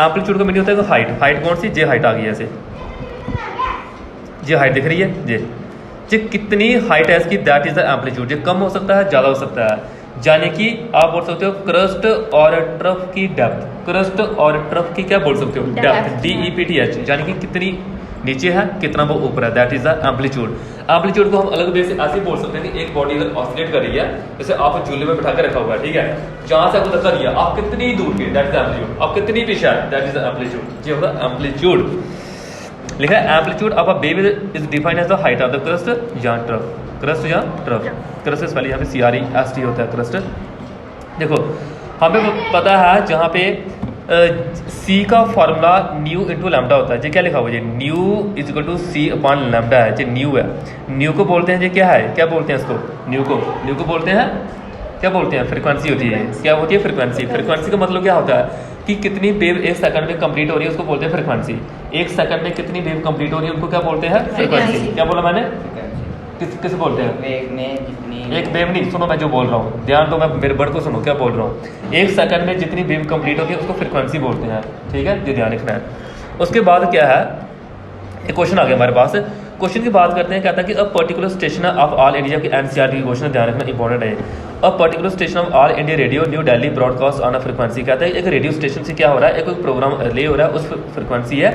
Amplitude का meaning होता है हाइट। हाइट कौन सी, जे हाइट आ गई है, ऐसे जे हाइट दिख रही है, जे कितनी हाइट है इसकी, दैट इज द एम्पलीट्यूड। जे कम हो सकता है, ज़्यादा हो सकता है, यानी कि आप बोल सकते हो क्रस्ट और ट्रफ की डेप्थ। क्रस्ट और ट्रफ की क्या बोल सकते हो, डेप्थ, DEPTH, यानी कि कितनी नीचे है, कितना वो ऊपर है, that is the amplitude. Amplitude को हम अलग वे से ऐसे बोल सकते हैं कि एक बॉडी अगर ऑसिलेट कर रही है, जैसे आप झूले में बैठा कर रखा हुआ है, ठीक है, जहां से आपको धक्का दिया, आप कितनी दूर के, दैट इज द एम्पलीट्यूड। आप कितनी पीछे है, दैट इज द एम्पलीट्यूड। ये होगा एम्पलीट्यूड। लिखा है amplitude of a wave is defined as the height of the crest या ट्रफ। क्रस्ट या ट्रफ, क्रस्ट से पहले यहाँ पे CREST होता है, क्रस्ट। देखो हमें पता है जहाँ पे C का फॉर्मूला न्यू इंटू लैम्डा होता है। ये क्या लिखा हुआ है, nu is equal to C upon lambda है। ये न्यू है, न्यू को बोलते हैं, ये क्या है, क्या बोलते हैं इसको, न्यू को बोलते हैं, क्या बोलते हैं, फ्रिक्वेंसी होती है। क्या होती है, फ्रिक्वेंसी। फ्रिक्वेंसी का मतलब क्या होता है कि कितनी वेव एक सेकंड में कंप्लीट हो रही है, उसको बोलते हैं फ्रिक्वेंसी। एक सेकंड में कितनी वेव कंप्लीट हो रही है, उनको क्या बोलते हैं, फ्रिक्वेंसी। क्या बोला मैंने, किस बोलते हैं, वेव में जितनी, एक वेव नहीं, सुनो मैं जो बोल रहा हूँ, ध्यान दो, मैं मेरे वर्ड को सुनो क्या बोल रहा हूँ। एक सेकंड में जितनी वेव कंप्लीट होती है उसको फ्रिक्वेंसी बोलते हैं, ठीक है, ये ध्यान रखना है। उसके बाद क्या है, एक क्वेश्चन आ गया हमारे पास। क्वेश्चन की बात करते हैं, कहता है कि a particular station of all India की NCERT की क्वेश्चन ध्यान रखना इंपॉर्टेंट है। A particular station of all India radio new Delhi broadcast on a frequency. कहता है एक रेडियो स्टेशन से क्या हो रहा है, एक प्रोग्राम रिले हो रहा है, उस फ्रिक्वेंसी है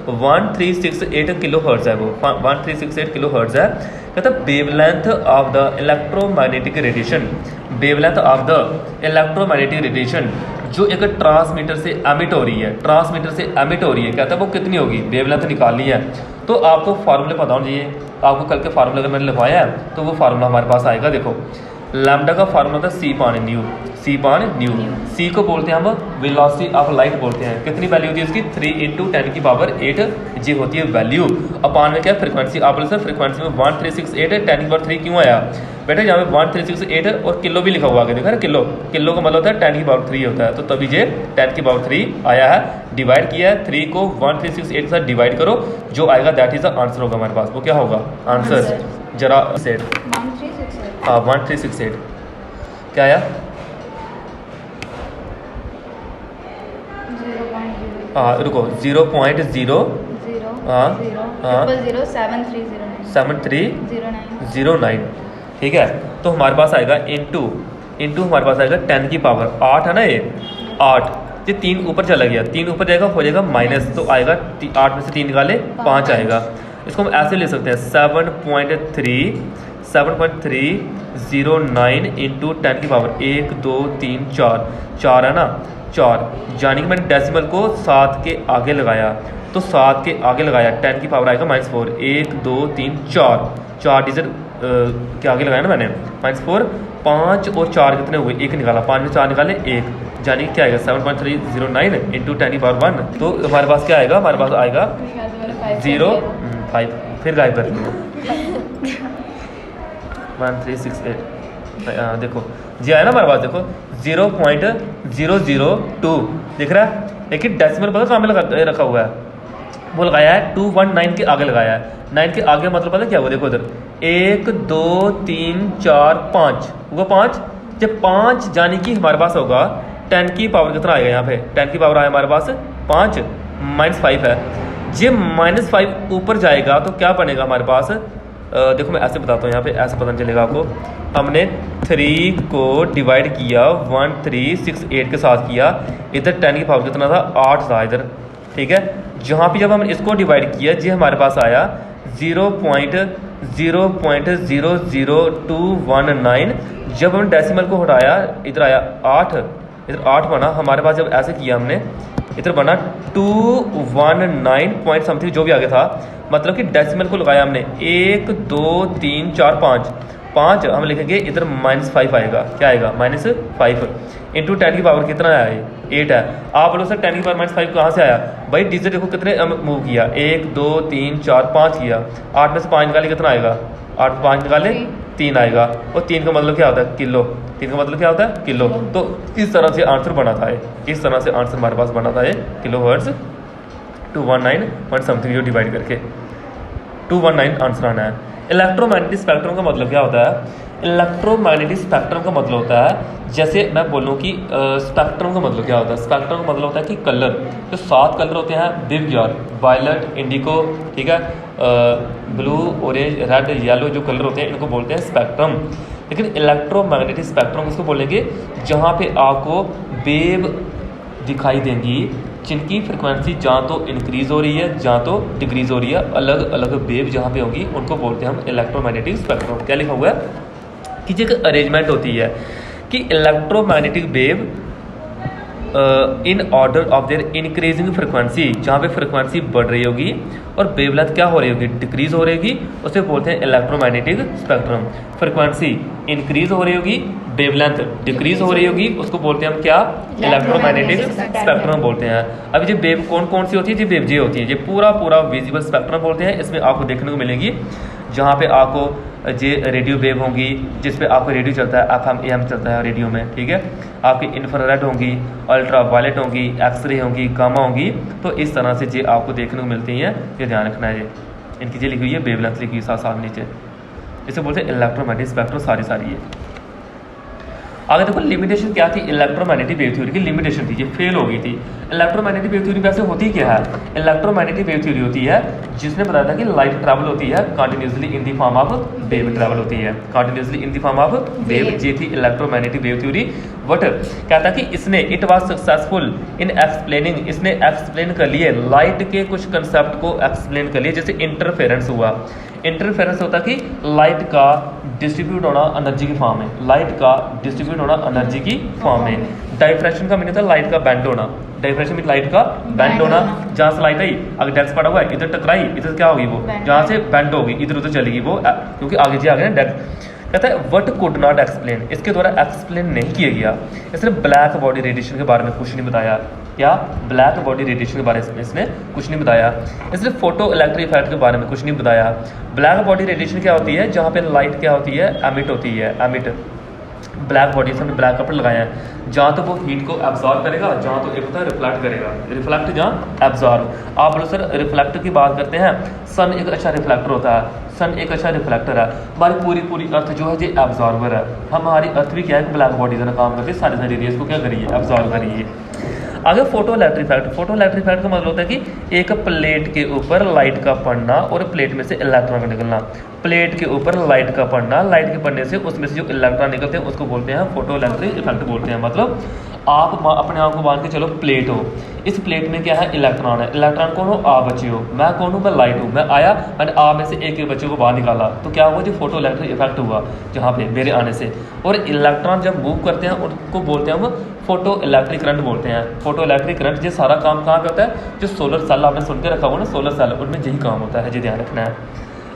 1368 किलो हर्ट्ज है, वो 1368 किलो हर्ट्ज है। कहता है wavelength of the electromagnetic radiation, wavelength of the electromagnetic radiation जो एक ट्रांसमीटर से एमिट हो रही है, ट्रांसमीटर से एमिट हो रही है, कहता है वो कितनी होगी, वेवलेंथ निकालनी है। तो आपको फार्मूले पता होना चाहिए, आपको कल के फार्मूले अगर मैंने लिखवाया है तो वो फार्मूला हमारे पास आएगा। देखो लैम्डा का फार्मूला था C पान न्यू, C को बोलते हैं हम वेलोसिटी ऑफ लाइट बोलते हैं। कितनी वैल्यू होती है इसकी, 3 × 10⁸ जी होती है वैल्यू। अपान में क्या फ्रिक्वेंसी, आप बोले सर फ्रिक्वेंसी में 1368 है, 10⁻3 क्यों आया बेटा, यहाँ पे 1368 है और किलो भी लिखा हुआ आगे, देखा ना, किलो का मतलब होता है 10⁻3 होता है, तो तभी ये 10⁻3 आया है। डिवाइड किया है 3 को 1368 के साथ डिवाइड करो, जो आएगा दैट इज द आंसर होगा हमारे पास। वो क्या होगा आंसर, जरा सेट 1368 क्या आया, रुको 0.07309, ठीक है। तो हमारे पास आएगा इंटू हमारे पास आएगा 10 की पावर 8 है ना, ये 8, ये 3 ऊपर चला गया, 3 ऊपर जाएगा हो जाएगा माइनस, तो आएगा 8 में से 3 निकाले 5 आएगा। इसको हम ऐसे ले सकते हैं 7.309 इंटू 10 की पावर 1 2 3 4 है ना, 4, यानी कि मैंने डेसिमल को 7 के आगे लगाया, तो 7 के आगे लगाया 10 की पावर आएगा -4, 1 2 3 4 डिजिट के आगे लगाया ना मैंने -4, 5 और 4 कितने हुए, 1 निकाला, 5 में 4 निकाले 1, यानी क्या आएगा 7.309 इंटू 10 की पावर 1, तो हमारे पास क्या आएगा, हमारे पास आएगा 0.5, फिर गायब कर दो 1368, देखो जी आया ना हमारे पास, देखो 0.002 दिख रहा है, लेकिन डेसिमल पता कहाँ में रखा हुआ है, वो लगाया है 219 के आगे लगाया है, 9 के आगे मतलब पता क्या हुआ, देखो इधर 1 2 3 4 5 वो 5, जब 5 यानी कि हमारे पास होगा 10 की पावर कितना आएगा, यहाँ पे 10 की पावर आया हमारे पास 5, -5 है, ये -5 ऊपर जाएगा तो क्या बनेगा हमारे पास, देखो मैं ऐसे बताता हूँ, यहाँ पे ऐसे पता नहीं चलेगा आपको। हमने 3 को डिवाइड किया 1368 के साथ किया, इधर 10 की पावर कितना था 8 था इधर, ठीक है। जहाँ पे जब हमने इसको डिवाइड किया जी हमारे पास आया 0.00219, जब हमने डेसिमल को हटाया इधर आया 8, इधर 8 बना, हमारे पास जब ऐसे किया हमने इधर बना 219 पॉइंट समथिंग जो भी आगे था, मतलब कि डेसिमल को लगाया हमने 1 2 3 4 5 हम लिखेंगे, इधर -5 आएगा, क्या आएगा -5 इंटू 10 की पावर कितना आया है 8 है। आप बोलो सर 10 की पावर -5 कहाँ से आया, भाई डिजिट देखो कितने मूव किया, 1 2 3 4 5 किया, 8 में से 5 निकाले कितना आएगा, 8 5 निकाले 3 आएगा, और 3 का मतलब क्या होता है किलो, 3 का मतलब क्या होता है किलो। तो इस तरह से आंसर बना था, इस तरह से आंसर हमारे पास बना था किलो हर्ट्ज 219 पॉइंट समथिंग जो डिवाइड करके 219 आंसर आना है। इलेक्ट्रोमैग्नेटिक स्पेक्ट्रम का मतलब क्या होता है, इलेक्ट्रोमैग्नेटिक स्पेक्ट्रम का मतलब होता है, जैसे मैं बोलूँ कि स्पेक्ट्रम का मतलब क्या होता है, स्पेक्ट्रम का मतलब होता है कि कलर, जो 7 कलर होते हैं दिव्यार, वायलट, इंडिको, ठीक है, ब्लू, ऑरेंज, रेड, येलो, जो कलर होते हैं इनको बोलते हैं स्पेक्ट्रम। लेकिन इलेक्ट्रोमैग्नेटिक स्पेक्ट्रम उसको बोलेंगे जहाँ पे आपको वेव दिखाई देंगी जिनकी फ्रिक्वेंसी जहाँ तो इंक्रीज़ हो रही है जहाँ तो डिक्रीज़ हो रही है, अलग अलग वेव जहाँ पे होंगी उनको बोलते हैं हम इलेक्ट्रोमैग्नेटिक स्पेक्ट्रम। क्या लिखा हुआ है कि जो एक अरेंजमेंट होती है कि electromagnetic wave in order of their increasing frequency, जहाँ पे फ्रिक्वेंसी बढ़ रही होगी और वेवलेंथ क्या हो रही होगी, डिक्रीज हो रही होगी, उसे बोलते हैं इलेक्ट्रोमैग्नेटिक स्पेक्ट्रम। फ्रिक्वेंसी इंक्रीज हो रही होगी, वेवलेंथ डिक्रीज हो रही होगी, उसको बोलते हैं हम क्या, इलेक्ट्रोमैग्नेटिक स्पेक्ट्रम बोलते हैं। अभी ये वेव कौन कौन सी होती है, ये वेव ये होती है, ये पूरा पूरा विजिबल स्पेक्ट्रम बोलते हैं। इसमें आपको देखने को मिलेगी जहाँ पे आपको ये रेडियो वेव होंगी जिस पे आपको रेडियो चलता है, FM AM चलता है रेडियो में, ठीक है, आपकी इंफ्रारेड होंगी, अल्ट्रा वायलेट होंगी, एक्सरे होंगी, गामा होंगी, तो इस तरह से ये आपको देखने को मिलती हैं, ये ध्यान रखना है। ये इनकी ये लिखी हुई है, वेवलेंथ लिखी हुई साथ साथ नीचे, इसे बोलते हैं इलेक्ट्रोमैग्नेटिक स्पेक्ट्रम, सारी है। आगे देखो लिमिटेशन क्या थी, इलेक्ट्रोमैग्नेटिक वेव थ्योरी की लिमिटेशन थी, ये फेल हो गई थी। इलेक्ट्रोमैग्नेटिक वेव थ्योरी वैसे होती क्या है, इलेक्ट्रोमैग्नेटिक वेव थ्योरी होती है जिसने बताया था कि लाइट ट्रैवल होती है continuously in the form of wave, travel होती है continuously in the form of wave, ये थी इलेक्ट्रोमैग्नेटिक वेव थ्योरी। बट कहता कि इसने it was successful in explaining, इसने एक्सप्लेन कर लिए लाइट के कुछ कंसेप्ट को एक्सप्लेन कर लिए, जैसे इंटरफेरेंस हुआ। इंटरफेरेंस होता कि लाइट का डिस्ट्रीब्यूट होना एनर्जी की फॉर्म में, लाइट का डिस्ट्रीब्यूट होना एनर्जी की फॉर्म में। डाइफ्रैक्शन का मीनिंग था लाइट का बेंड होना, डाइफ्रैक्शन मीन लाइट का बेंड होना, जहाँ से लाइट आई अगर डेस्क पड़ा हुआ है इधर टकराई, इधर क्या होगी वो, जहाँ से बेंड होगी इधर उधर चलेगी वो, क्योंकि आगे जी आगे ना डेस्क। कहता है वट कुड नॉट एक्सप्लेन, इसके द्वारा एक्सप्लेन नहीं किया गया। इसने ब्लैक बॉडी रेडिएशन के बारे में कुछ नहीं बताया, क्या, ब्लैक बॉडी रेडिएशन के बारे में इसने कुछ नहीं बताया। इसने फोटो इलेक्ट्रिक इफेक्ट के बारे में कुछ नहीं बताया। ब्लैक बॉडी रेडिएशन क्या होती है, जहाँ पे लाइट क्या होती है, एमिट होती है, एमिट। ब्लैक बॉडी से हमने ब्लैक कपड़े लगाए हैं, जहाँ तो वो हीट को एब्जॉर्ब करेगा, जहाँ तो एक होता है रिफ्लेक्ट करेगा, रिफ्लेक्ट जहाँ एब्जॉर्ब। आप बोलो सर रिफ्लेक्टर की बात करते हैं, सन एक अच्छा रिफ्लेक्टर होता है, सन एक अच्छा रिफ्लेक्टर है। हमारी पूरी अर्थ जो है ये एब्जॉर्बर है, हमारी अर्थ भी क्या है, ब्लैक बॉडी का काम करती है, सारी रेडियस को क्या करिए, एब्जॉर्ब करिए। आगे photo electric effect, photo electric effect का मतलब होता है कि एक प्लेट के ऊपर लाइट का पड़ना और प्लेट में से इलेक्ट्रॉन का निकलना, प्लेट के ऊपर लाइट का पड़ना, लाइट के पड़ने से उसमें से जो इलेक्ट्रॉन निकलते हैं उसको बोलते हैं फोटो इलेक्ट्रिक इफेक्ट बोलते हैं। मतलब आप अपने आप को मान के चलो प्लेट हो, इस प्लेट में क्या है, इलेक्ट्रॉन है। इलेक्ट्रॉन कौन हो, आप बच्चे हो, मैं कौन हूँ, मैं लाइट हूँ। मैं आया, मैंने आप में से एक बच्चे को बाहर निकाला, तो क्या हुआ, जो फोटो इलेक्ट्रिक इफेक्ट हुआ जहाँ पे मेरे आने से। और इलेक्ट्रॉन जब मूव करते हैं उनको बोलते हैं हम फोटो इलेक्ट्रिक करंट बोलते हैं। फोटो इलेक्ट्रिक करंट ये सारा काम कहाँ पे होता है, जो सोलर सेल आपने सुन के रखा हुआ ना, सोलर सेल, उनमें यही काम होता है, ये ध्यान रखना है।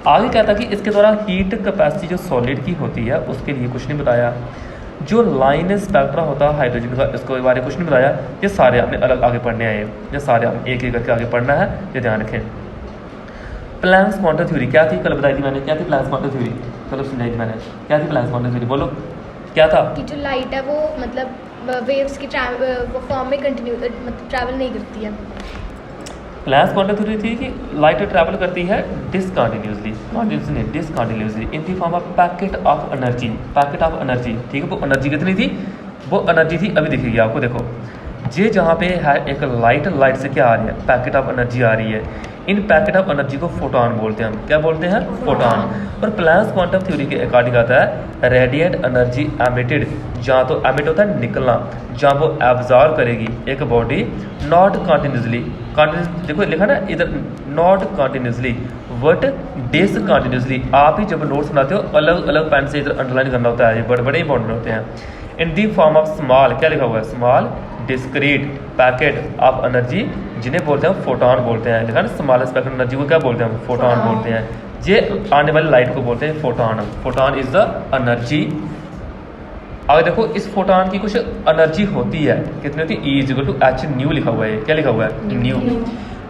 आगे कहता कि इसके द्वारा हीट कैपेसिटी जो सॉलिड की होती है उसके लिए कुछ नहीं बताया। जो लाइन स्पेक्ट्रा होता है हाइड्रोजन का, इसके बारे में कुछ नहीं बताया। ये सारे आपने अलग आगे पढ़ने आए, ये सारे आप एक एक करके आगे पढ़ना है, ये ध्यान रखें। प्लैंक्स क्वांटम थ्योरी क्या थी, कल बताई थी मैंने, क्या थी प्लैंक्स क्वांटम थ्योरी, कल समझाई थी मैंने, क्या थी प्लैंक्स क्वांटम थ्योरी, बोलो क्या था। कि जो लाइट है वो मतलब वेव्स की फॉर्म में कंटिन्यू मतलब ट्रैवल नहीं करती है। प्लैंक्स क्वांटम थ्योरी थी कि लाइट ट्रैवल करती है discontinuously discontinuously in the form of packet of energy, packet of energy, ठीक है। वो एनर्जी कितनी थी, वो एनर्जी थी, अभी दिखेगी आपको, देखो ये जहाँ पे है एक लाइट से क्या आ रही है, पैकेट ऑफ एनर्जी आ रही है। इन पैकेट ऑफ एनर्जी को फोटोन बोलते हैं हम, क्या बोलते हैं, फोटोन। और प्लैंक्स क्वांटम थ्योरी के अकॉर्डिंग आता है रेडिएंट एनर्जी एमिटेड, जहाँ तो एमिट होता है निकलना, जहाँ वो एब्जॉर्ब करेगी एक बॉडी नॉट कंटिन्यूसली, देखो लिखा ना इधर, नॉट कंटिन्यूसली बट डिसकंटिन्यूसली। आप ही जब नोट्स बनाते हो अलग अलग पेन से इधर अंडरलाइन करना होता है, ये बड़े बड़े इंपॉर्टेंट होते हैं। इन दी फॉर्म ऑफ स्मॉल, क्या लिखा हुआ है, small discrete packet of energy, जिन्हें बोलते हैं फोटोन बोलते हैं, लिखा ना स्मॉलेस्ट पैकेट एनर्जी को क्या बोलते हैं, फोटोन बोलते हैं। ये आने वाली लाइट को बोलते हैं photon, photon is the energy. आगे देखो इस फोटोन की कुछ एनर्जी होती है, कितनी होती है, E is equal to H nu लिखा हुआ है, क्या लिखा हुआ है, न्यू।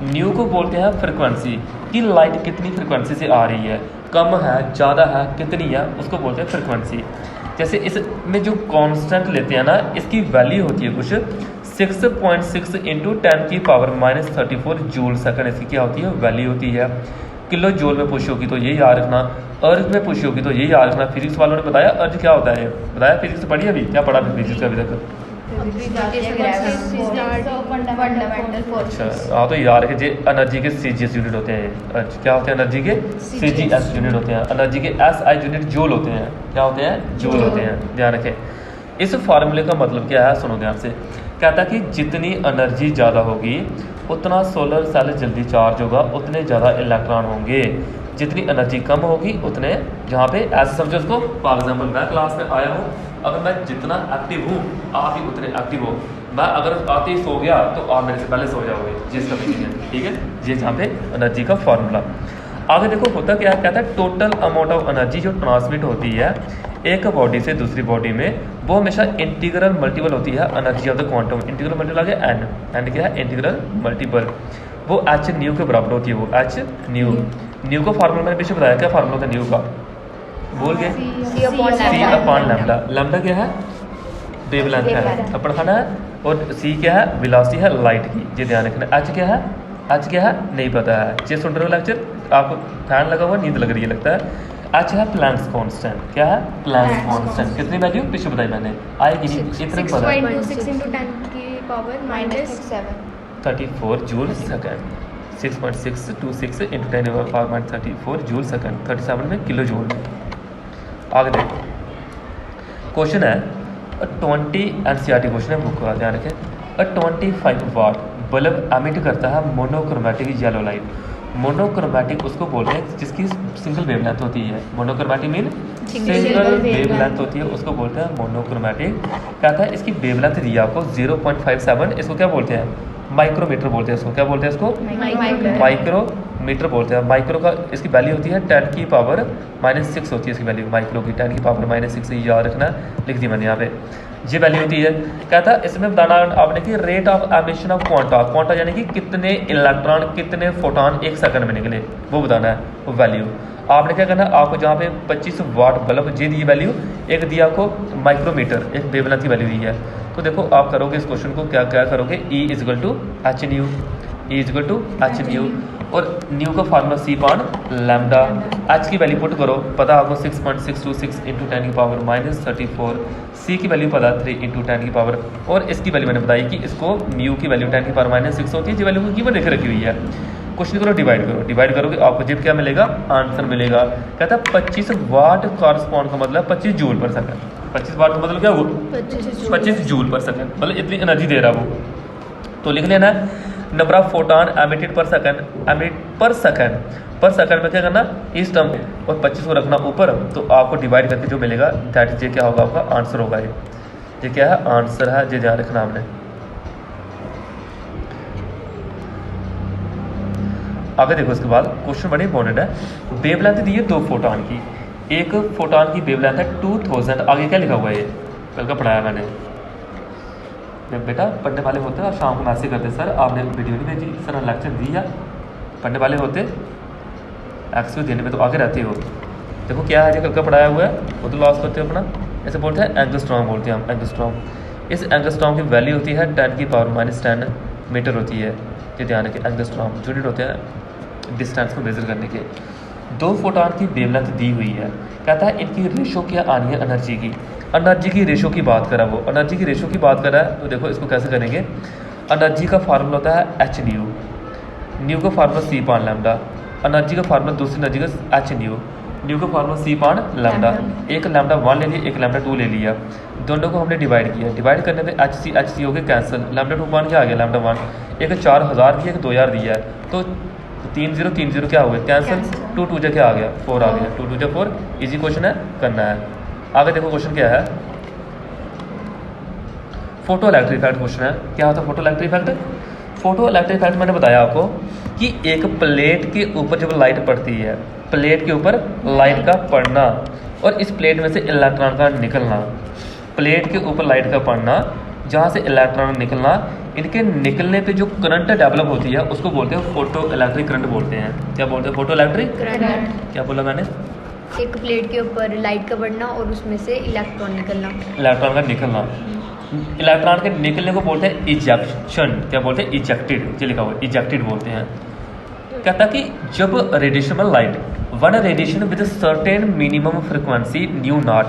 न्यू को बोलते हैं फ्रिक्वेंसी, कि लाइट कितनी फ्रिक्वेंसी से आ रही है, कम है, ज़्यादा है, कितनी है, उसको बोलते हैं फ्रिक्वेंसी। जैसे इसमें जो कांस्टेंट लेते हैं ना, इसकी वैल्यू होती है कुछ 6.6 × 10⁻³ जूल सेकंड, इसकी क्या होती है, वैल्यू होती है। किलो जूल में पुश होगी तो ये याद रखना, अर्ज में पुश होगी तो ये याद रखना। फिजिक्स वालों ने बताया अर्ज क्या होता है, बताया फिजिक्स पढ़ी अभी, क्या पढ़ा फिजिक्स का अभी तक? अच्छा हाँ, तो याद रखे एनर्जी के सीजीएस यूनिट होते हैं। अर्ज क्या होते हैं? एनर्जी के सीजीएस यूनिट होते हैं। एनर्जी के एसआई यूनिट जूल होते हैं। क्या होते हैं? जूल होते हैं, ध्यान रखें। इस फार्मूले का मतलब क्या है, सुनो ध्यान से। कहता है कि जितनी एनर्जी ज़्यादा होगी उतना सोलर सेल जल्दी चार्ज होगा, उतने ज़्यादा इलेक्ट्रॉन होंगे। जितनी एनर्जी कम होगी उतने, जहाँ पे ऐसे समझो उसको, फॉर एग्जाम्पल मैं क्लास में आया हूँ, अगर मैं जितना एक्टिव हूँ आप भी उतने एक्टिव हो। मैं अगर आते ही सो गया तो आप मेरे से पहले सो जाओगे, जिसका भी है, ठीक है। ये जहाँ पे एनर्जी का फार्मूला। आगे देखो होता क्या है, कहता है टोटल अमाउंट ऑफ एनर्जी जो ट्रांसमिट होती है एक बॉडी से दूसरी बॉडी में, वो हमेशा इंटीग्रल मल्टीपल होती है energy of the quantum. Integral multiple आ गया एन, एन क्या है? Integral multiple. वो एच न्यू के बराबर होती है, वो एच न्यू। न्यू का फार्मूला मैंने पीछे बताया, क्या फार्मूला था न्यू का? बोल गए? सी अपॉन लैम्डा। लैम्डा क्या है? वेवलेंथ है, अपन खाना है। और सी क्या है? वेलोसिटी है लाइट की, ये ध्यान रखना। एच क्या है? एच क्या है? नहीं पता है। ये सुन रहे हो लेक्चर? आपको फैन लगा हुआ, नींद लग रही है लगता है। एच है प्लैंक्स कांस्टेंट। क्या है? Planck's constant. कितनी वैल्यू पीछे बताई मैंने, आएगी नहीं, इतना पता है। 6.26 into 10 की पावर -7 34 जूल सेकंड। 6.626 इंटू 10 की पावर -34 जूल सेकंड। 37 में किलो जूल में। आगे देखो क्वेश्चन है 20 एनसीईआरटी क्वेश्चन है, बुक का ध्यान रखें। 25 वाट बल्ब एमिट करता है मोनोक्रोमैटिक येलो लाइट। मोनोक्रोमैटिक उसको बोलते हैं जिसकी सिंगल वेवलेंथ होती है। मोनोक्रोमैटिक मीन सिंगल वेवलेंथ होती है, उसको बोलते हैं मोनोक्रोमैटिक। कहता है इसकी वेवलेंथ दी आपको 0.57, इसको क्या बोलते हैं? माइक्रोमीटर बोलते हैं। इसको क्या बोलते हैं? इसको माइक्रोमीटर बोलते हैं। माइक्रो का इसकी वैल्यू होती है 10 की पावर -6 होती है इसकी वैल्यू। माइक्रो की 10 की पावर -6 याद रखना, लिख दी मैंने यहाँ पे, ये वैल्यू होती है। कहता है इसमें बताना आपने कि rate of emission of quanta, quanta यानी कि कितने इलेक्ट्रॉन कितने फोटोन एक सेकंड में निकले, वो बताना है, वो वैल्यू। आपने क्या करना है, आपको जहाँ पे 25 वाट बल्ब ये दी वैल्यू, एक दी आपको माइक्रोमीटर, एक वेवलेंथ की वैल्यू दी है। तो देखो आप करोगे इस क्वेश्चन को, क्या क्या करोगे? E = h new, E = h new, और न्यू का फार्मूला C पान लैम्डा। h की वैल्यू पुट करो, पता आपको 6.626 इंटू 10 की पावर -34। C की वैल्यू पता 3 इंटू 10 की पावर, और इसकी वैल्यू मैंने बताई कि इसको म्यू की वैल्यू 10 की पावर -6 होती है। जो वैल्यू की लिख रखी हुई है। क्वेश्चन करो, डिवाइड करो, डिवाइड करोगे आपको जब क्या मिलेगा? आंसर मिलेगा। कहता है 25 वाट कॉरस्पॉन्ड का मतलब 25 जूल पर सेकंड। 25 वाट का मतलब क्या हुआ? 25 जूल पर सेकंड, मतलब इतनी एनर्जी दे रहा वो। तो लिख लेना नंबर ऑफ फोटोन एमिटेड पर सेकंड, एमिट पर सेकंड में क्या करना? इस टर्म और 25 को रखना ऊपर, तो आपको डिवाइड करके जो मिलेगा दैट इज, ये क्या होगा? आपका आंसर होगा। ये क्या है? आंसर है, ये ध्यान रखना हमने। आगे देखो इसके बाद क्वेश्चन बड़े इंपॉर्टेंट है। वेवलेंथ दी है 2 फोटोन की, एक फोटोन की वेवलेंथ है 2000। आगे क्या लिखा हुआ है? ये कल का पढ़ाया मैंने। बेटा पढ़ने वाले होते और शाम को मैसेज करते, सर आपने वीडियो नहीं भेजी, सर ने लेक्चर दिया। पढ़ने वाले होते एक्सक्यूज देने में तो आगे रहते हो। देखो क्या है, जो कल का पढ़ाया हुआ है वो तो लॉस करते हो अपना। ऐसे बोलते हैं एंगस्ट्रॉम, बोलते हैं हम एंगस्ट्रॉम। इस एंगस्ट्रॉम की वैल्यू होती है 10 की पावर -10 मीटर होती है। ये ध्यान रखिए, एंगस्ट्रॉम यूनिट होते हैं डिस्टेंस को मेजर करने के। 2 फोटोन की वेवलेंथ दी हुई है। कहता है इनकी रेशो क्या आनी है एनर्जी की। एनर्जी की रेशो की बात करा वो, एनर्जी की रेशो की बात करा है। तो देखो इसको कैसे करेंगे। एनर्जी का फार्मूला होता है एच न्यू, न्यू का फार्मूला C पान लैम्डा। एनर्जी का फार्मूला दूसरी एनर्जी का एच न्यू, न्यू का फार्मूला C पान लैम्डा। एक लैम्डा 1 ले लिया, एक लैम्डा 2 ले लिया, दोनों को हमने डिवाइड किया। डिवाइड करने में एच सी हो गए कैंसिल। लैम्डा 2 पान क्या आ गया? लैम्डा 1। एक 4000 दिया, एक 2000 दिया है, तो 30 क्या हुए? कैंसिल। 2 2 क्या आ गया? 4 आ गया। 2 2 4। इजी क्वेश्चन है, करना है। आगे देखो क्वेश्चन क्या है, फोटो इलेक्ट्रिक इफेक्ट क्वेश्चन है। क्या होता है photo electric effect? Photo electric effect मैंने बताया आपको कि एक प्लेट के ऊपर जब लाइट पड़ती है, प्लेट के ऊपर लाइट का पड़ना और इस प्लेट में से इलेक्ट्रॉन का निकलना, प्लेट के ऊपर लाइट का पड़ना, जहाँ से इलेक्ट्रॉन निकलना, इनके निकलने पे जो करंट डेवलप होती है उसको बोलते हैं फोटो इलेक्ट्रिक करंट बोलते हैं। क्या बोलते हैं? Photo electric current. क्या बोला मैंने? एक प्लेट के ऊपर लाइट का बढ़ना और उसमें से इलेक्ट्रॉन निकलना, इलेक्ट्रॉन का निकलना। इलेक्ट्रॉन के निकलने को बोलते हैं इजेक्शन। क्या बोलते हैं? इजेक्टेड। ये लिखा हुआ है, इजेक्टेड बोलते हैं। कहता कि जब रेडिएशन में light one radiation with certain minimum frequency new not,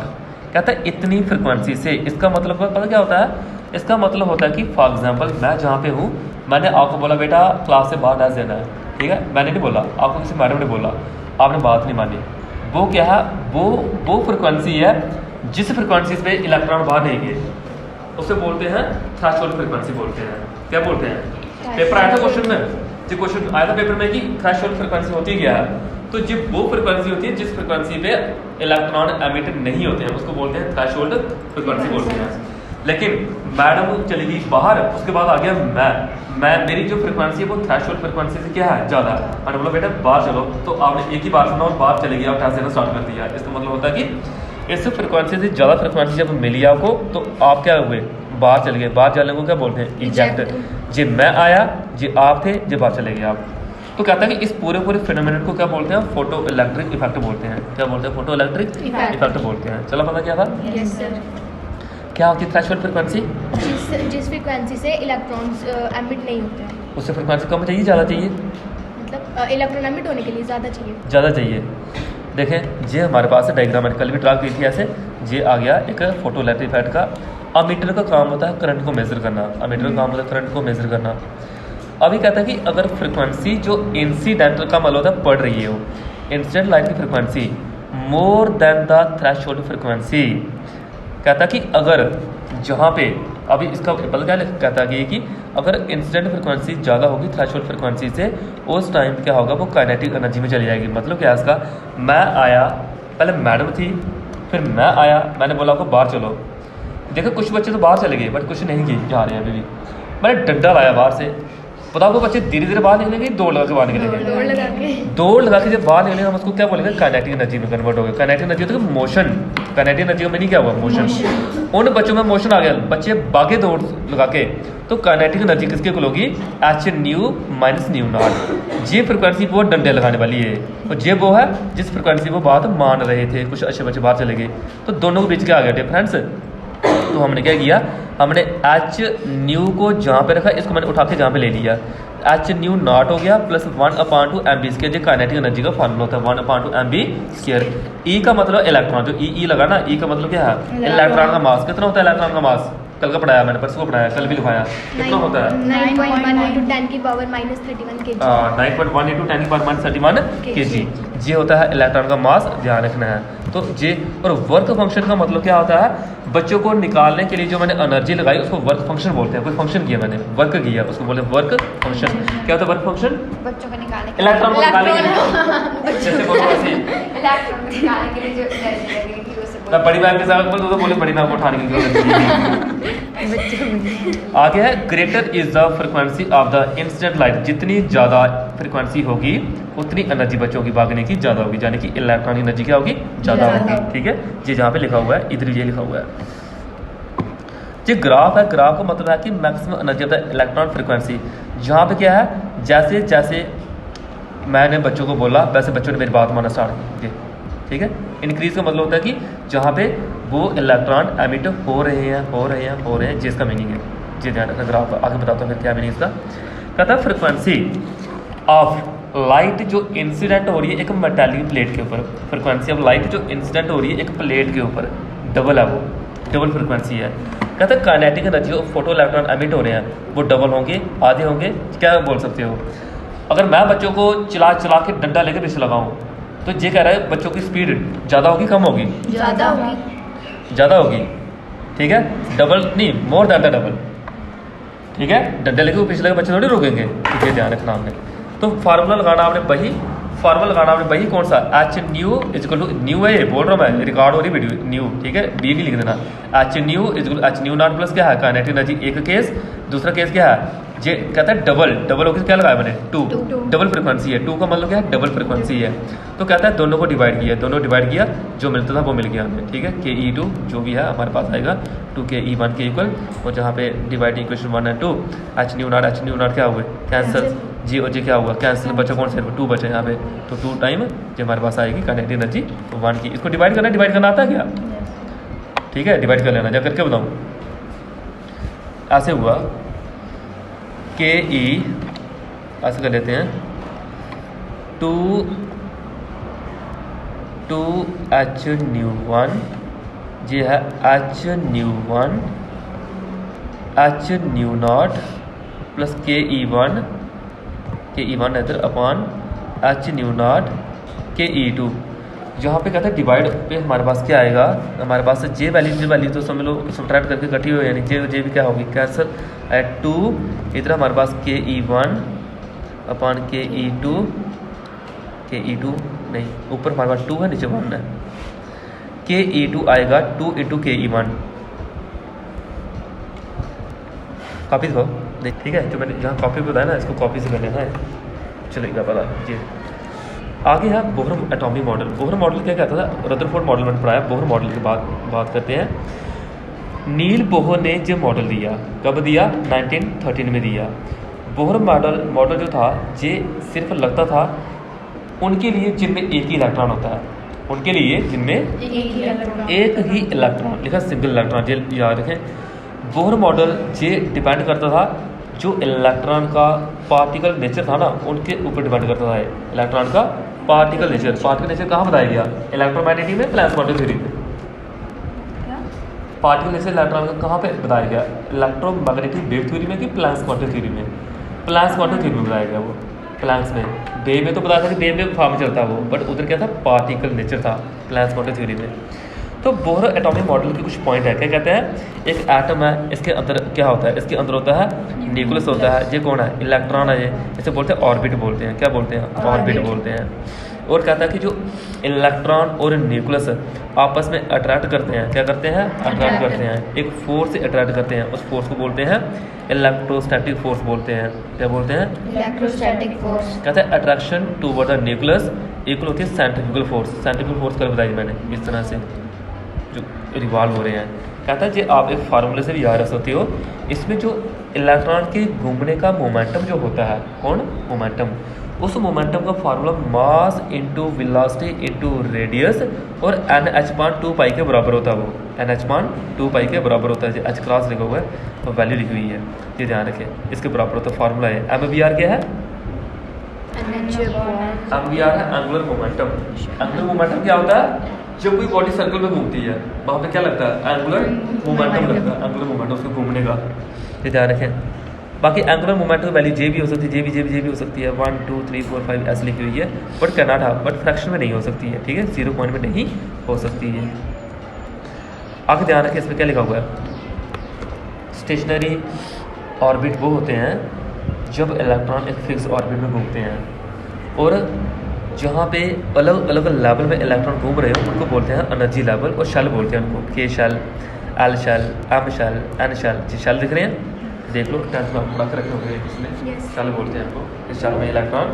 कहता है इतनी फ्रिक्वेंसी से, इसका मतलब पता क्या होता है, इसका मतलब होता है कि फॉर एग्जांपल मैं जहाँ पे हूँ, मैंने आपको बोला बेटा क्लास से बाहर डाल देना है, ठीक है, मैंने नहीं बोला, आपको किसी मैडम ने बोला, आपने बात नहीं मानी, वो क्या है, वो फ्रिक्वेंसी है जिस फ्रिक्वेंसी पे इलेक्ट्रॉन बाहर नहीं गए, उसे बोलते हैं थ्रेशोल्ड फ्रिक्वेंसी बोलते हैं। क्या बोलते हैं? पेपर आया था क्वेश्चन में, जो क्वेश्चन आया था पेपर में कि थ्रेशोल्ड फ्रिक्वेंसी होती क्या है, तो जब वो फ्रिक्वेंसी होती है जिस फ्रिक्वेंसी पे इलेक्ट्रॉन एमिट नहीं होते हैं उसको बोलते हैं थ्रेशोल्ड फ्रिक्वेंसी बोलते हैं। लेकिन मैडम चली गई बाहर, उसके बाद आ गया मैं मेरी जो फ्रिक्वेंसी है वो थ्रेशोल्ड फ्रिक्वेंसी से क्या है, ज़्यादा। मैंने बोला बेटा बाहर चलो, तो आपने एक ही बार सुना और बाहर चले गई, आप डांस देना स्टार्ट कर दिया। इसका मतलब होता है कि इस फ्रिक्वेंसी से ज़्यादा फ्रिक्वेंसी जब मिली आपको तो आप क्या हुए, बाहर चले गए। बाहर जाने को क्या बोलते हैं, इजेक्ट। जी मैं आया, जी आप थे, जी बाहर चले गए आप। तो कहता है कि इस पूरे फिनोमेनन को क्या बोलते हैं, फोटो इलेक्ट्रिक इफेक्ट बोलते हैं। क्या बोलते हैं, फोटो इलेक्ट्रिक इफेक्ट बोलते हैं। चलो पता क्या था, यस सर। क्या होती है थ्रेशोल्ड फ्रिक्वेंसी, जिस फ्रिक्वेंसी से इलेक्ट्रॉन्स एमिट नहीं होते हैं, उससे फ्रिक्वेंसी कम चाहिए ज़्यादा चाहिए, मतलब इलेक्ट्रॉन एमिट होने के लिए ज़्यादा चाहिए, ज़्यादा चाहिए। देखें ये हमारे पास है डायग्राम, मैंने कल भी ड्रा की थी ऐसे। ये आ गया एक फोटो इलेक्ट्रिक इफेक्ट का। अमीटर का काम होता है करंट को मेजर करना, अमीटर का काम होता है करंट को मेजर करना। अभी कहता है कि अगर फ्रिक्वेंसी जो इंसिडेंटल का मतलब होता है पड़ रही है, वो इंसिडेंट लाइट की frequency more than the threshold frequency, कहता कि अगर जहाँ पे अभी इसका पता क्या कहता कि अगर इंसिडेंट फ्रिक्वेंसी ज़्यादा होगी थ्रेशोल्ड फ्रिक्वेंसी से, उस टाइम क्या होगा, वो काइनेटिक एनर्जी में चली जाएगी। मतलब क्या है इसका, मैं आया, पहले मैडम थी, फिर मैं आया, मैंने बोला आपको बाहर चलो। देखो कुछ बच्चे तो बाहर चले गए बट कुछ नहीं गए, जा रहे हैं अभी भी। मैंने डंडा लाया बाहर से, बताओ वो बच्चे धीरे धीरे बाहर निकलेंगे, दौड़ लगा के बाहर निकलेंगे, दौड़ लगा के जब बाहर निकलेंगे हम उसको क्या बोलेंगे, काइनेटिक एनर्जी में कन्वर्ट हो गया। काइनेटिक एनर्जी होता है मोशन, काइनेटिक एनर्जी में नहीं क्या हुआ, मोशन। उन बच्चों में मोशन आ गया, बच्चे भागे दौड़ लगा के, तो काइनेटिक एनर्जी किसके इक्वल होगी, H new minus new not. ये फ्रिक्वेंसी वो डंडे लगाने वाली है, और ये वो है जिस फ्रिक्वेंसी वो बात मान रहे थे। कुछ अच्छे बच्चे बाहर चले गए, तो दोनों के बीच क्या आ गया डिफरेंस। तो हमने क्या किया, हमने एच न्यू को जहाँ पे रखा, इसको मैंने उठा के जहाँ पे ले लिया, एच न्यू नॉट हो गया प्लस 1/2 एम बी स्क्वायर। जो काइनेटिक एनर्जी का फॉर्मूला होता है 1/2 एम बी स्क्वायर। ई का मतलब इलेक्ट्रॉन, जो ई लगा ना, ई का मतलब क्या है, इलेक्ट्रॉन का मास। कितना होता है इलेक्ट्रॉन का मास, कल का पढ़ाया मैंने, परसों को पढ़ाया, कल भी लिखाया, कितना होता है 9.1 × 10 की पावर -31 kg। 9.1 × 10 की पावर -31 kg। ये होता है इलेक्ट्रॉन का मास, ध्यान रखना है। तो ये और वर्क फंक्शन का मतलब क्या होता है, बच्चों को निकालने के लिए जो मैंने एनर्जी लगाई उसको वर्क फंक्शन बोलते हैं। कोई फंक्शन किया मैंने, वर्क किया, उसको बोलते हैं वर्क फंक्शन। क्या होता है वर्क फंक्शन, बच्चों को निकालने इलेक्ट्रॉन को निकालने के लिए, जैसे बोलो ऐसे इलेक्ट्रॉन को निकालने के लिए जो एनर्जी लगेगी उसे मैं बड़ी मैम के साथ बोल तो बोले बड़ी मैम को उठाने की जरूरत आगे है greater is the frequency of the incident light. जितनी ज़्यादा फ्रिक्वेंसी होगी उतनी एनर्जी बच्चों की भागने की ज़्यादा होगी, यानी कि इलेक्ट्रॉन एनर्जी क्या होगी, ज़्यादा होगी। ठीक है, ये जहाँ पे लिखा हुआ है, इधर ये लिखा हुआ है। ये ग्राफ है, ग्राफ का मतलब है कि maximum energy of the electron frequency. जहाँ पे क्या है, जैसे जैसे मैंने बच्चों को बोला वैसे बच्चों ने मेरी बात मानना स्टार्ट की। ठीक है, इंक्रीज का मतलब होता है कि जहाँ पे वो इलेक्ट्रॉन एमिट हो रहे हैं, जिसका मीनिंग है। जी ध्यान रखना, ग्राफ आगे बताता हूँ फिर क्या मीनिंग इसका। कहता है फ्रिक्वेंसी ऑफ लाइट जो इंसिडेंट हो रही है एक मेटालिक प्लेट के ऊपर, फ्रिक्वेंसी ऑफ लाइट जो इंसिडेंट हो रही है एक प्लेट के ऊपर, डबल है, वो डबल फ्रिक्वेंसी है। कहता है काइनेटिक एनर्जी जो फोटो इलेक्ट्रॉन एमिट हो रहे हैं वो डबल होंगे, आधे होंगे। क्या बोल सकते हो, अगर मैं बच्चों को चला के डंडा लेकर पीछे लगाऊँ तो ये कह रहा है बच्चों की स्पीड ज़्यादा होगी कम होगी, ज़्यादा होगी। ठीक है, डबल नहीं, मोर दैन द डबल। ठीक है, डंडे लेके पीछे लगे बच्चे थोड़ी रुकेंगे, ठीक है, ध्यान रखना आपने। तो फार्मूला लगाना आपने वही, फार्मूला लगाना आपने वही कौन सा, H nu is equal to nu है, ये बोल रहा हूँ मैं, रिकॉर्ड हो रही वीडियो, न्यू। ठीक है, बी नहीं लिख देना, H nu is equal H nu not plus क्या है काइनेटिक एनर्जी, एक केस। दूसरा केस क्या है, ये कहता है डबल, डबल होकर क्या लगाया मैंने, टू, डबल फ्रिक्वेंसी है। टू का मतलब क्या है, डबल फ्रिक्वेंसी है। तो कहता है दोनों को डिवाइड किया, दोनों डिवाइड किया, जो मिलता था वो मिल गया हमें। ठीक है, ke2 जो भी है हमारे पास आएगा 2ke1 के इक्वल, और जहाँ पे डिवाइडिंग इक्वेशन 1 और 2, एच न्यू नॉट क्या हुए, कैंसिल, जी और जी क्या हुआ, कैंसिल, बचा कौन से, 2 बचे यहाँ पे। तो 2 टाइम जो हमारे पास आएगी काइनेटिक एनर्जी 1 की। इसको डिवाइड करना आता है क्या, ठीक है, डिवाइड कर लेना, जा करके बताऊँ। ऐसे हुआ के ई, ऐसे कर लेते हैं 2H न्यू 1 ये है H new 1 H new not plus KE1 इधर upon H new not KE2। यहाँ पे कहता है डिवाइड पे हमारे पास क्या आएगा, हमारे पास जे वैल्यू तो समझ लो सब्ट्रैक्ट करके कटी हुई, यानी जे भी क्या होगी कैंसल। एट 2 इधर हमारे पास KE1 अपॉन KE2 नहीं, ऊपर हमारे पास 2 है, नीचे 1 है। KE2 आएगा 2 इंटू KE1। कॉपी दिखाओ नहीं, ठीक है, जो मैंने जहाँ कॉपी बताया ना इसको कॉपी से कर लेना है, चलेगा पता जी। आगे है Bohr atomic model. Bohr model क्या कहता था, रदरफोर्ड मॉडल मैंने पढ़ाया। बोहर मॉडल की बात करते हैं। नील बोहर ने जो मॉडल दिया, कब दिया, 1913 में दिया। बोहर मॉडल जो था ये सिर्फ लगता था उनके लिए जिनमें एक ही इलेक्ट्रॉन होता है, उनके लिए जिनमें एक ही इलेक्ट्रॉन, लिखा सिंगल इलेक्ट्रॉन, ये याद रखें। बोहर मॉडल ये डिपेंड करता था जो इलेक्ट्रॉन का पार्टिकल नेचर था ना उनके ऊपर डिपेंड करता था। इलेक्ट्रॉन का पार्टिकल नेचर कहाँ बताया गया, इलेक्ट्रोमैग्नेटिक में, प्लैंक्स क्वांटम थ्योरी में। पार्टिकल नेचर इलेक्ट्रॉन का कहाँ पे बताया गया, इलेक्ट्रोमैग्नेटिक वेव थ्योरी में कि प्लैंक्स क्वांटम थ्योरी में। प्लैंक्स क्वांटम थ्योरी में बताया गया वो, प्लैंक्स में। वेव में तो बताया था कि वेव में फॉर्म चलता वो, बट उधर क्या था, पार्टिकल नेचर था प्लैंक्स क्वांटम थ्योरी में। तो बोहर एटॉमिक मॉडल के कुछ पॉइंट है, क्या कहते हैं, एक एटम है, इसके अंदर क्या होता है, इसके अंदर होता है न्यूक्लियस होता है, ये कौन है, इलेक्ट्रॉन है, ये इसे बोलते हैं ऑर्बिट बोलते हैं, क्या बोलते हैं, ऑर्बिट बोलते हैं। और कहता है कि जो इलेक्ट्रॉन और न्यूक्लियस आपस में अट्रैक्ट करते हैं, क्या करते हैं, अट्रैक्ट करते हैं, एक फोर्स से अट्रैक्ट करते हैं, उस फोर्स को बोलते हैं इलेक्ट्रोस्टैटिक फोर्स बोलते हैं। क्या बोलते हैं, इलेक्ट्रोस्टैटिक फोर्स। कहते हैं attraction toward the nucleus equal होती है सेंट्रीफ्यूगल फोर्स। सेंट्रीफ्यूगल फोर्स कल बताई मैंने, इस तरह से जो रिवॉल्व हो रहे हैं। कहता है जी आप एक फार्मूले से भी याद रख सकते हो, इसमें जो इलेक्ट्रॉन के घूमने का मोमेंटम जो होता है, कौन, मोमेंटम, उस मोमेंटम का formula mass into velocity into radius और NH/2π के बराबर होता है। वो NH/2π के बराबर होता है। H क्लास लिखा हुआ है तो वैल्यू लिखी हुई है, ये ध्यान रखें, इसके बराबर होता है। फार्मूला है MVR क्या है, MVR है एंगुलर मोमेंटम। एंगुलर मोमेंटम क्या होता है, जब कोई बॉडी सर्कल में घूमती है वहाँ पे क्या लगता है, एंगुलर मोमेंटम लगता है, एंगुलर मोमेंटम उसके घूमने का, ये ध्यान रखें। बाकी एंगुलर मोमेंटम की वैल्यू जे भी हो सकती है, जे भी हो सकती है, 1 2 3 4 5 ऐसे लिखी हुई है, but can not have, but fraction में नहीं हो सकती है, ठीक है, 0 पॉइंट में नहीं हो सकती है। आगे ध्यान रखें, इसमें क्या लिखा हुआ है, स्टेशनरी ऑर्बिट वो होते हैं जब इलेक्ट्रॉन एक फिक्स ऑर्बिट में घूमते हैं, और जहाँ पे अलग अलग लेवल में इलेक्ट्रॉन घूम रहे हो उनको बोलते हैं एनर्जी लेवल, और शेल बोलते हैं उनको, K shell, L shell, M shell, N shell. जी शेल दिख रहे हैं, देख लो, टेंथ में आप पढ़ा कर रखे होंगे, इसलिए शेल बोलते हैं इनको। इस शेल में इलेक्ट्रॉन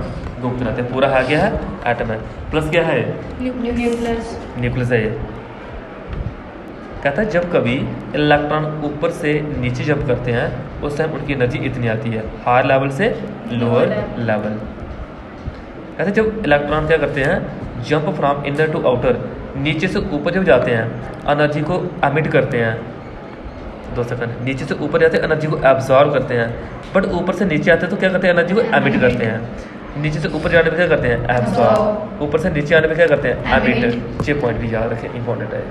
घूमते रहते हैं। पूरा है क्या है, एटम है, प्लस क्या है, न्यूक्लियस है। ये कहता है जब कभी इलेक्ट्रॉन ऊपर से नीचे जंप करते हैं उस टाइम उनकी एनर्जी इतनी आती है, हायर लेवल से लोअर लेवल। कहते जब इलेक्ट्रॉन क्या करते हैं, jump from inner to outer, नीचे से ऊपर जब जाते हैं एनर्जी को एमिट करते हैं, 2 सेकंड, नीचे से ऊपर जाते हैं एनर्जी को एब्जॉर्व करते हैं, बट ऊपर से नीचे आते हैं तो क्या करते हैं, एनर्जी को एमिट करते हैं। नीचे से ऊपर जाने में क्या करते हैं, एब्जॉर्व, ऊपर से नीचे आने में क्या करते हैं, एमिट। ये पॉइंट भी याद रखें, इंपॉर्टेंट है।